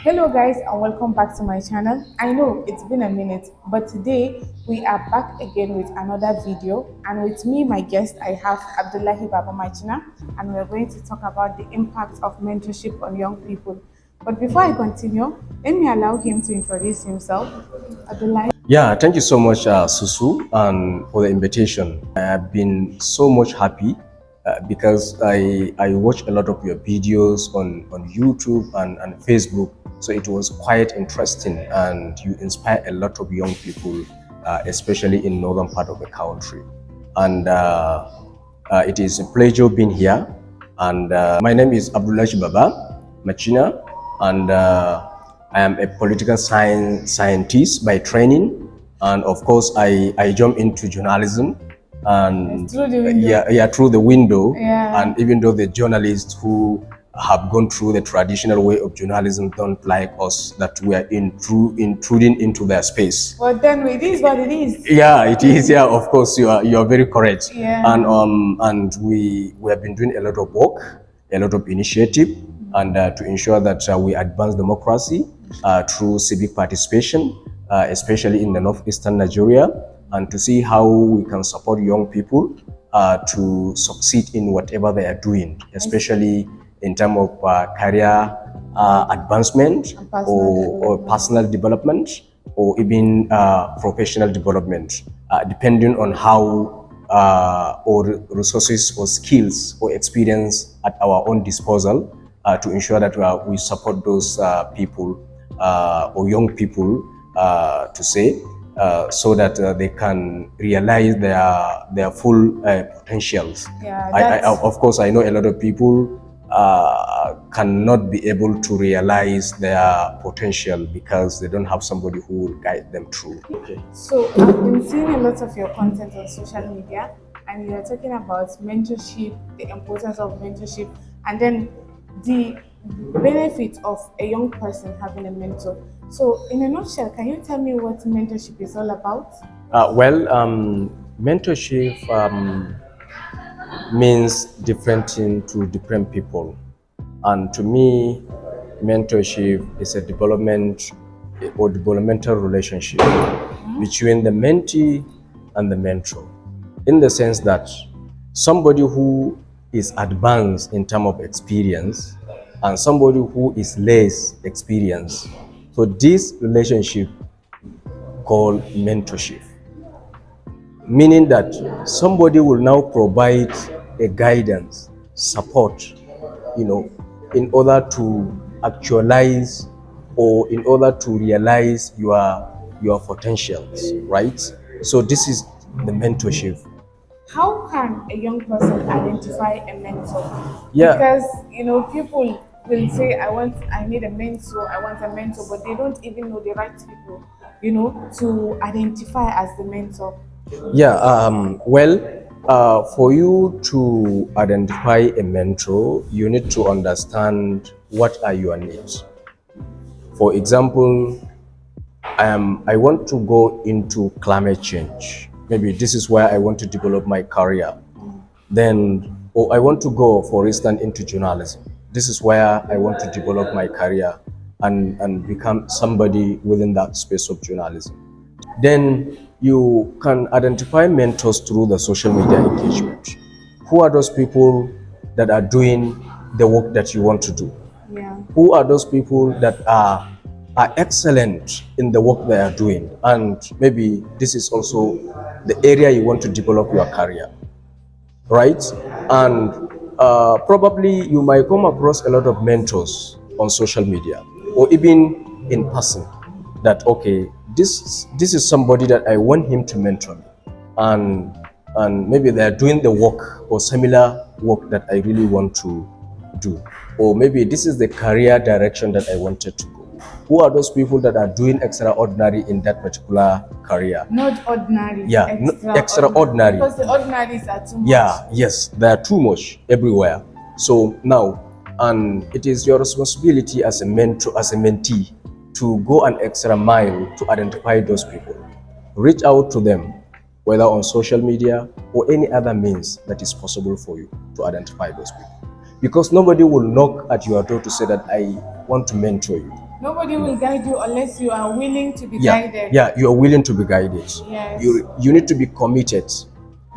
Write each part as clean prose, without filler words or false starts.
Hello guys and welcome back to my channel. I know it's been a minute, but today we are back again with another video, and with me my guest I have AB Machina, and we're going to talk about the impact of mentorship on young people. But before I continue, let me allow him to introduce himself. Abdullahi. Yeah, thank you so much, Susu, and for the invitation. I have been so much happy because I watch a lot of your videos on YouTube and Facebook. So it was quite interesting, and you inspire a lot of young people, especially in northern part of the country. And it is a pleasure being here. And my name is Abdullahi Baba Machina, and I am a political scientist by training, and of course I jump into journalism, and Through the window. yeah, through the window. Yeah. And even though the journalists who have gone through the traditional way of journalism don't like us, that we are intruding into their space. But then it is what it is. Yeah, it is. Yeah, of course, you are very correct. Yeah. And we have been doing a lot of work, a lot of initiative, and to ensure that we advance democracy through civic participation, especially in the northeastern Nigeria, and to see how we can support young people to succeed in whatever they are doing, especially in terms of career advancement or personal development, or even professional development, depending on how or resources or skills or experience at our own disposal, to ensure that we support those people or young people to say, so that they can realize their full potentials. Yeah, Of course, I know a lot of people cannot be able to realize their potential because they don't have somebody who will guide them through. Okay. So I've been seeing a lot of your content on social media, and you're talking about mentorship, the importance of mentorship, and then the benefit of a young person having a mentor. So in a nutshell, can you tell me what mentorship is all about? Mentorship means different thing to different people, and to me, mentorship is a development or developmental relationship between the mentee and the mentor, in the sense that somebody who is advanced in terms of experience and somebody who is less experienced. So this relationship called mentorship, meaning that somebody will now provide a guidance, support, in order to actualize or in order to realize your potentials, right? So this is the mentorship. How can a young person identify a mentor? Yeah. Because people will say, I need a mentor, I want a mentor, but they don't even know the right people, to identify as the mentor. Yeah, for you to identify a mentor, you need to understand what are your needs. For example, I want to go into climate change. Maybe this is where I want to develop my career. Then, or I want to go, for instance, into journalism. This is where I want to develop my career and become somebody within that space of journalism. Then you can identify mentors through the social media engagement. Who are those people that are doing the work that you want to do? Yeah. Who are those people that are excellent in the work they are doing? And maybe this is also the area you want to develop your career, right? And probably you might come across a lot of mentors on social media or even in person, that okay, this is somebody that I want him to mentor me, and maybe they are doing the work or similar work that I really want to do, or maybe this is the career direction that I wanted to go. Who are those people that are doing extraordinary in that particular career? Not ordinary. Yeah, extraordinary. Because the ordinaries are too much. Yeah, yes, they are too much everywhere. So now, and it is your responsibility as a mentor, as a mentee, to go an extra mile to identify those people. Reach out to them, whether on social media or any other means that is possible for you to identify those people. Because nobody will knock at your door to say that I want to mentor you. Nobody will guide you unless you are willing to be Yeah, guided. yeah, you are willing to be guided. Yes. You need to be committed.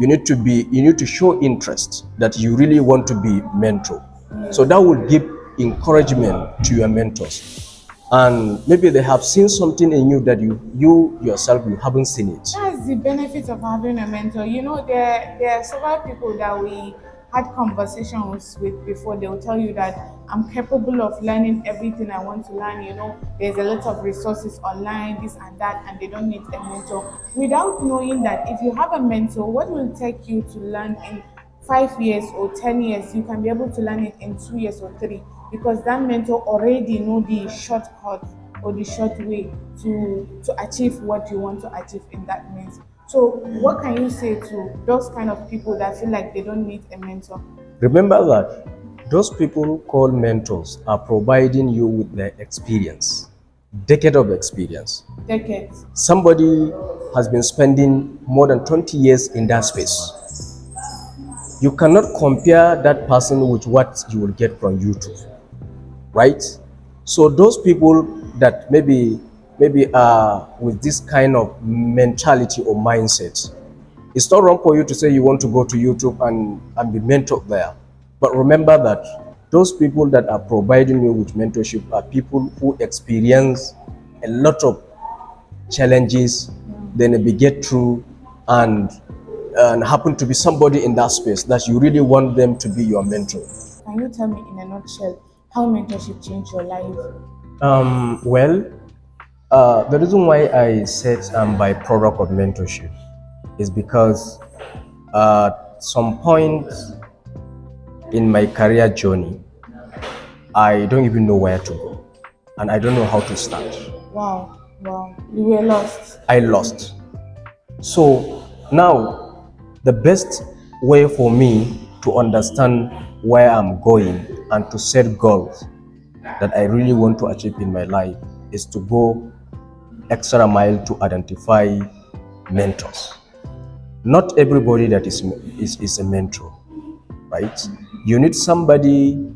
You need to show interest that you really want to be mentor. So that will give encouragement to your mentors. And maybe they have seen something in you that you yourself you haven't seen it. That's the benefit of having a mentor. You know, there are several people that we had conversations with before. They will tell you that I'm capable of learning everything I want to learn. You know, there's a lot of resources online, this and that, and they don't need a mentor. Without knowing that if you have a mentor, what will take you to learn in 5 years or 10 years, you can be able to learn it in 2 years or three, because that mentor already know the shortcut or the short way to achieve what you want to achieve in that means. So what can you say to those kind of people that feel like they don't need a mentor? Remember that those people called mentors are providing you with their experience, decade of experience. Decades. Somebody has been spending more than 20 years in that space. You cannot compare that person with what you will get from YouTube, right? So those people that maybe are with this kind of mentality or mindset, it's not wrong for you to say you want to go to YouTube and be mentored there. But remember that those people that are providing you with mentorship are people who experience a lot of challenges, then they get through and happen to be somebody in that space that you really want them to be your mentor. Can you tell me in a nutshell how mentorship changed your life? Well, the reason why I said I'm byproduct of mentorship is because at some point in my career journey, I don't even know where to go and I don't know how to start. Wow, you were lost. I lost. So now, the best way for me to understand where I'm going and to set goals that I really want to achieve in my life is to go extra mile to identify mentors. Not everybody that is a mentor, right? You need somebody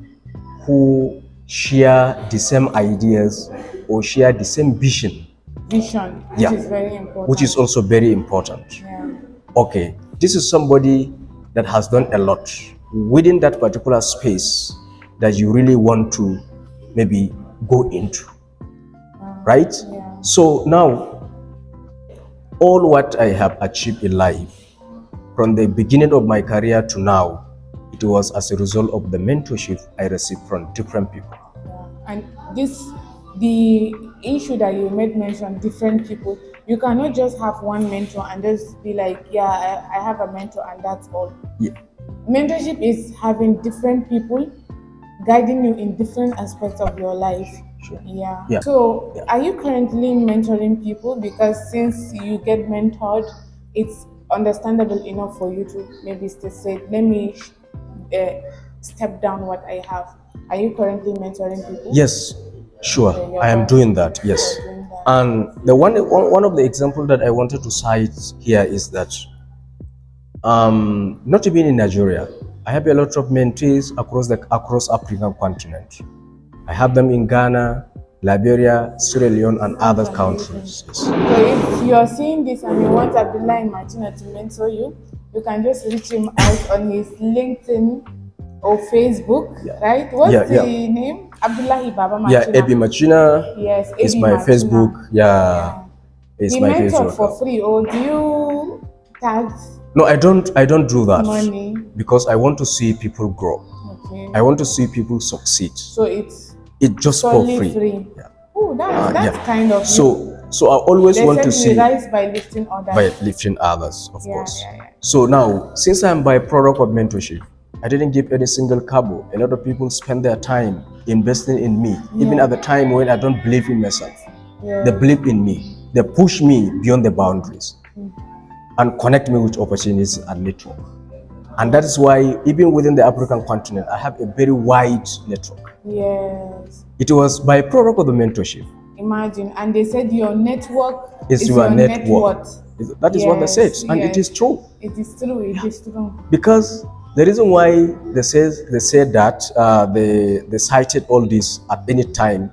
who share the same ideas or share the same vision. Vision, which Yeah. is very important. Which is also very important. Yeah. Okay, this is somebody that has done a lot within that particular space that you really want to maybe go into, right? Yeah. So now, all what I have achieved in life, from the beginning of my career to now, it was as a result of the mentorship I received from different people. Yeah. And the issue that you made mention, different people, you cannot just have one mentor and just be like, yeah, I have a mentor and that's all. Yeah. Mentorship is having different people guiding you in different aspects of your life. Sure. Yeah. Yeah. So, are you currently mentoring people? Because since you get mentored, it's understandable enough for you to maybe say, let me step down what I have. Are you currently mentoring people? Yes, sure. Okay, I am doing that. Yes. You're doing that. And the one of the example that I wanted to cite here is that not even in Nigeria, I have a lot of mentees across African continent. I have them in Ghana, Liberia, Sierra Leone, and other countries. Yes. So if you're seeing this and you want Abdullah Machina to mentor you, you can just reach him out on his LinkedIn or Facebook, right? What's the name? Abdullah Baba Machina. Yeah, AB Machina. Yes, It's AB my Machina. Facebook. Yeah. It's He my mentored Facebook. for free, or do you tax No, I don't do that. money? Because I want to see people grow. Okay. I want to see people succeed. So it's just for free. Yeah. Oh, that's kind of so I always they want said to we see rise by lifting others. of Yeah, course. yeah. So now, since I'm byproduct of mentorship, I didn't give any single cabo. A lot of people spend their time investing in me, even at the time when I don't believe in myself. Yeah. They believe in me. They push me beyond the boundaries and connect me with opportunities and network. And that is why, even within the African continent, I have a very wide network. Yes. It was byproduct of the mentorship. Imagine, and they said your network is your net worth. That is what they said, and it is true. It is true. It is true. Because the reason why they said that they cited all this at any time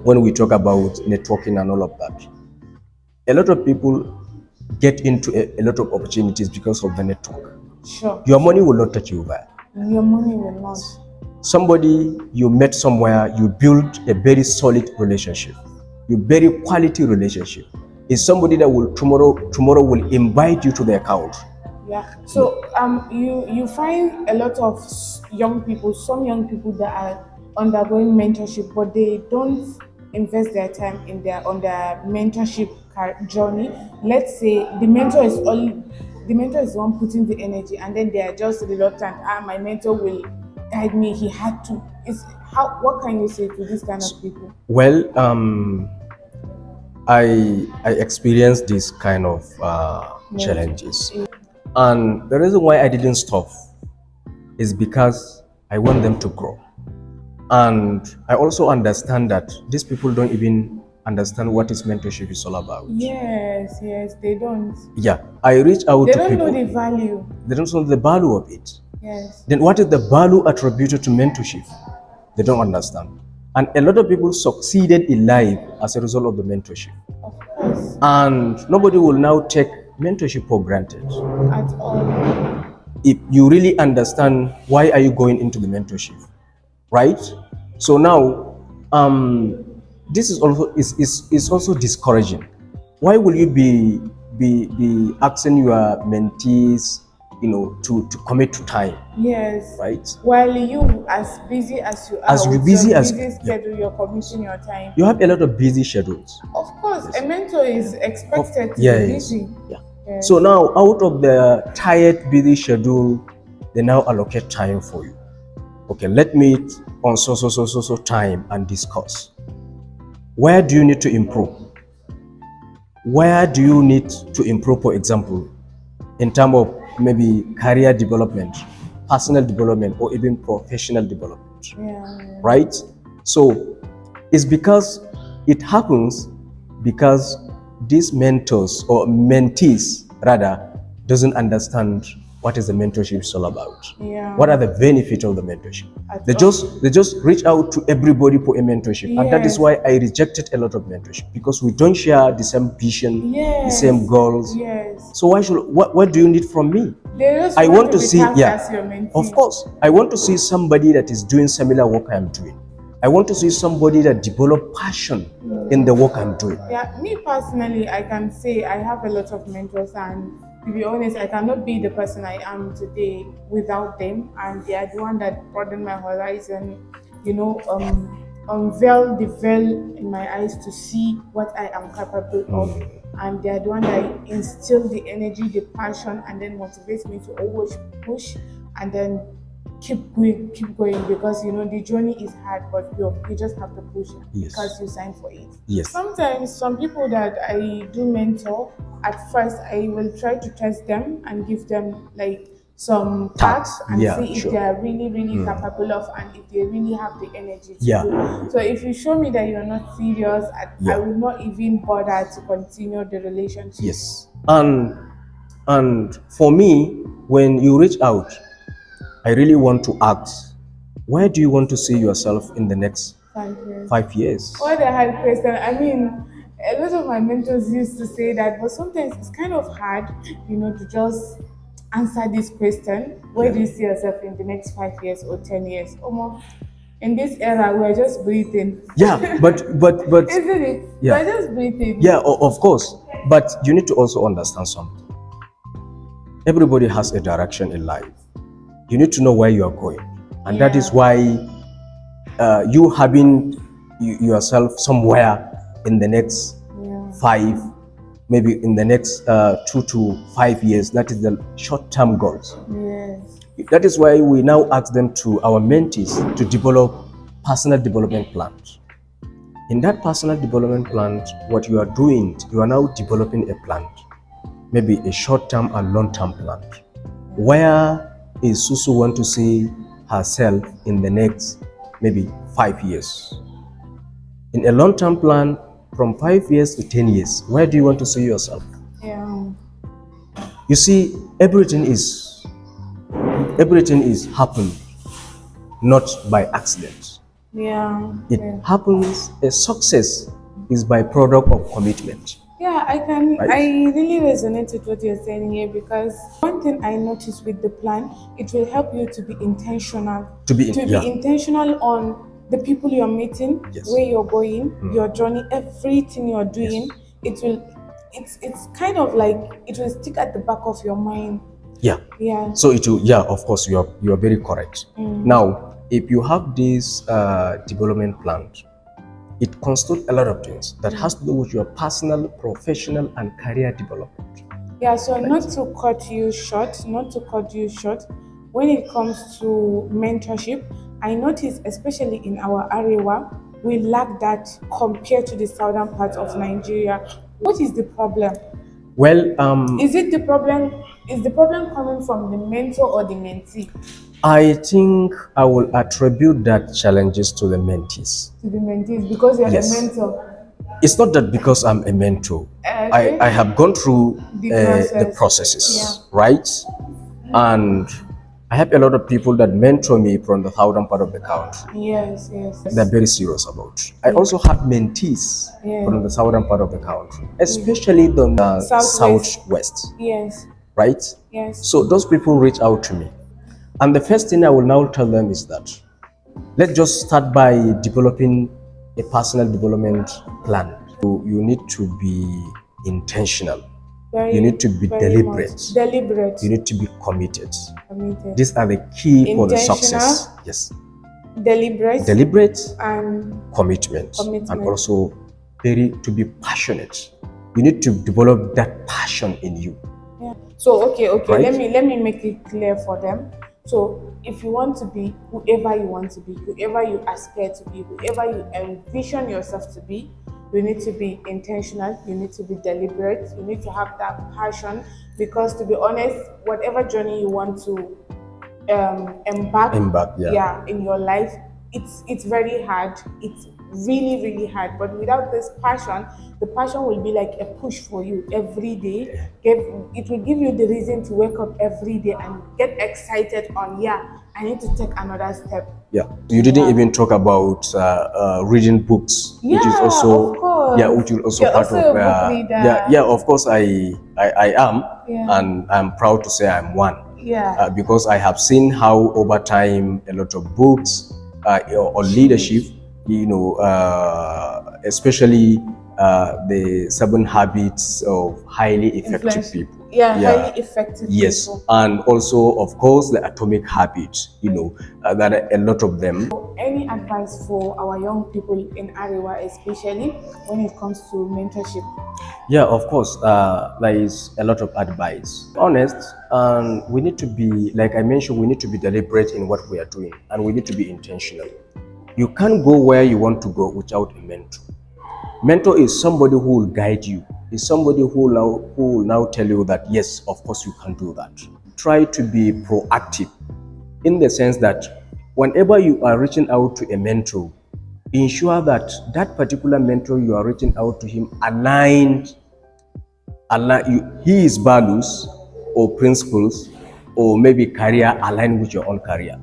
when we talk about networking and all of that. A lot of people get into a lot of opportunities because of the network. Sure. Your money will not touch you over. Your money will not. Somebody you met somewhere, you build a very solid relationship, you very quality relationship. Is somebody that will tomorrow will invite you to their account. Yeah. So you find a lot of young people, some young people that are undergoing mentorship, but they don't invest their time in their on their mentorship journey. Let's say the mentor is the one putting the energy, and then they are just reluctant. My mentor will guide me. He had to. Is how? What can you say to this kind of people? Well, I experienced this kind of challenges, and the reason why I didn't stop is because I want them to grow. And I also understand that these people don't even understand what is mentorship is all about. Yes, they don't. Yeah, I reach out They to don't people. know the value. They don't know the value of it. Yes. Then what is the value attributed to mentorship? They don't understand. And a lot of people succeeded in life as a result of the mentorship. Of course. And nobody will now take mentorship for granted. At all. If you really understand why are you going into the mentorship, right? So now, this is also discouraging. Why will you be asking your mentees, to commit to time? Yes. Right. While you, as busy as you are, As with busy your as busy schedule, you're committing your time. You have a lot of busy schedules. Of course, a mentor is expected to be Yes. busy. Yeah. Yes. So now, out of the tired, busy schedule, they now allocate time for you. Okay, let me meet on so time and discuss. Where do you need to improve? Where do you need to improve, for example, in terms of maybe career development, personal development, or even professional development? Yeah. Right? So it's because it happens because these mentors or mentees rather doesn't understand what is the mentorship is all about. Yeah. What are the benefits of the mentorship? They just reach out to everybody for a mentorship. And that is Yes. why I rejected a lot of mentorship, because we don't share the same vision, the same goals. Yes. So what do you need from me? They just I want to be see, tagged as your mentee. of course, I want to see somebody that is doing similar work I'm doing. I want to see somebody that develop passion in the work I'm doing. Yeah, me personally, I can say I have a lot of mentors, and to be honest, I cannot be the person I am today without them. And they are the one that broaden my horizon, unveil the veil in my eyes to see what I am capable of. And they are the one that instill the energy, the passion, and then motivates me to always push and then keep going, because the journey is hard, but you just have to push it. Yes. Because you signed for it. Yes. Sometimes some people that I do mentor, at first I will try to test them and give them like some tasks and see if they are really capable of, and if they really have the energy to do. So if you show me that you're not serious, I will not even bother to continue the relationship. Yes. And for me, when you reach out, I really want to ask, where do you want to see yourself in the next 5 years? 5 years? What a hard question. I mean, a lot of my mentors used to say that, but sometimes it's kind of hard, to just answer this question. Where do you see yourself in the next 5 years or 10 years? In this era, we're just breathing. Yeah, but Isn't it? Yeah. We're just breathing. Yeah, of course. But you need to also understand something. Everybody has a direction in life. You need to know where you are going, and that is why you having yourself somewhere in the next 5, maybe in the next 2 to 5 years. That is the short-term goals. Yes. That is why we now ask them, to our mentees, to develop personal development plans. In that personal development plan, what you are doing, you are now developing a plan, maybe a short-term and long-term plan. Where is Susu want to see herself in the next maybe 5 years? In a long-term plan, from 5 years to 10 years, where do you want to see yourself? Yeah. You see, everything is happened not by accident. It Yeah. happens, a success is by product of commitment. Yeah, I can. Right? I really resonate with what you're saying here because one thing I noticed with the plan, it will help you to be intentional. To be in, To yeah. be intentional on the people you're meeting, Yes. where you're going, your journey, everything you're doing. It will. It's kind of like it will stick at the back of your mind. Yeah. Yeah. So it will, yeah, of course, you are very correct. Now, if you have this development plan, it constitutes a lot of things that has to do with your personal, professional, and career development. Yeah, so not to cut you short, when it comes to mentorship, I notice, especially in our area, we lack that compared to the southern part of Nigeria. What is the problem? Well, Is it the problem? Is the problem coming from the mentor or the mentee? I think I will attribute that challenges to the mentees. To the mentees, because you're Yes. a mentor. It's not that because I'm a mentor. Okay. I have gone through The the process. processes, right? And I have a lot of people that mentor me from the southern part of the country. Yes. They're very serious about it. I also have mentees from the southern part of the country, especially the southwest, Yes. right? Yes. So those people reach out to me. And the first thing I will now tell them is that let's just start by developing a personal development plan. You need to be intentional. You need to be deliberate. Deliberate. You need to be committed. Committed. These are the key for the Intentional. success. Yes. Deliberate and commitment, and also to be passionate. You need to develop that passion in you. Yeah. So okay. Right? Let me make it clear for them. So if you want to be whoever you want to be, whoever you aspire to be, whoever you envision yourself to be, you need to be intentional, you need to be deliberate, you need to have that passion, because to be honest, whatever journey you want to embark in your life, it's very hard. It's really hard, but without this passion, the passion will be like a push for you every day. It will give you the reason to wake up every day and get excited on, I need to take another step. You didn't even talk about reading books, which is also of course. which is also You're part also of a book reader. of course I am, and I'm proud to say I'm one. Because I have seen how over time a lot of books on leadership, especially the 7 habits of highly effective people. Highly effective people. And also, of course, the atomic habits, that are a lot of them. Any advice for our young people in Arewa, especially when it comes to mentorship? Of course, there is a lot of advice. Honest, and we need to be, like I mentioned, we need to be deliberate in what we are doing, and we need to be intentional. You can't go where you want to go without a mentor. Mentor is somebody who will guide you. Is somebody who will now tell you that yes, of course you can do that. Try to be proactive, in the sense that whenever you are reaching out to a mentor, ensure that that particular mentor you are reaching out to him his values or principles or maybe career align with your own career.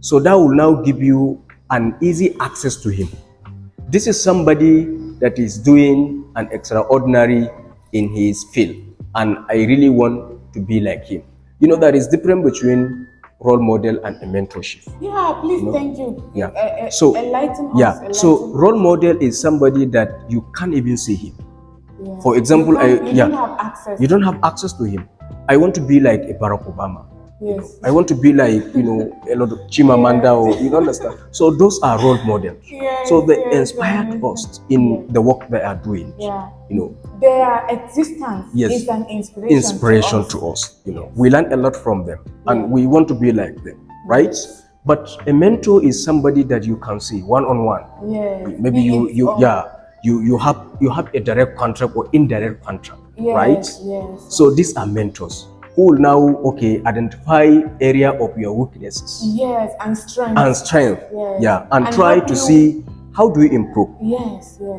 So that will now give you an easy access to him. This is somebody that is doing an extraordinary in his field, and I really want to be like him. There is difference between role model and a mentorship. Please, thank you. So enlighten us. So role model is somebody that you can't even see him. For example, you don't have access to him. I want to be like a Barack Obama. I want to be like, a lot of Chimamanda, or you understand. So those are role models. So they inspired us in the work they are doing. Their existence is an inspiration to us. We learn a lot from them, and we want to be like them, right? But a mentor is somebody that you can see one-on-one. Maybe you have a direct contract or indirect contract, right? So these are mentors who will now identify area of your weaknesses and strength and try to see how do you improve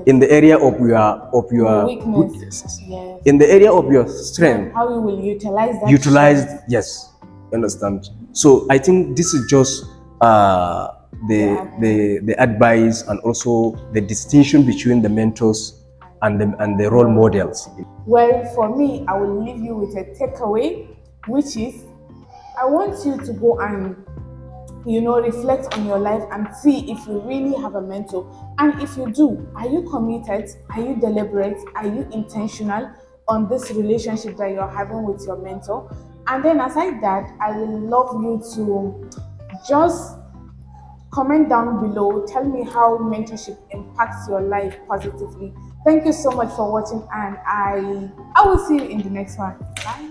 in the area of your weaknesses, in the area of your strength, how you will utilize that understand. So I think this is just the advice and also the distinction between the mentors and the role models. Well, for me, I will leave you with a takeaway, which is I want you to go and reflect on your life and see if you really have a mentor. And if you do, are you committed? Are you deliberate? Are you intentional on this relationship that you're having with your mentor? And then aside that, I will love you to just comment down below. Tell me how mentorship impacts your life positively. Thank you so much for watching, and I will see you in the next one. Bye.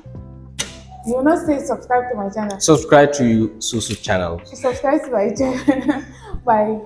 You will not say subscribe to my channel. Subscribe to Susu channel. Subscribe to my channel. Bye.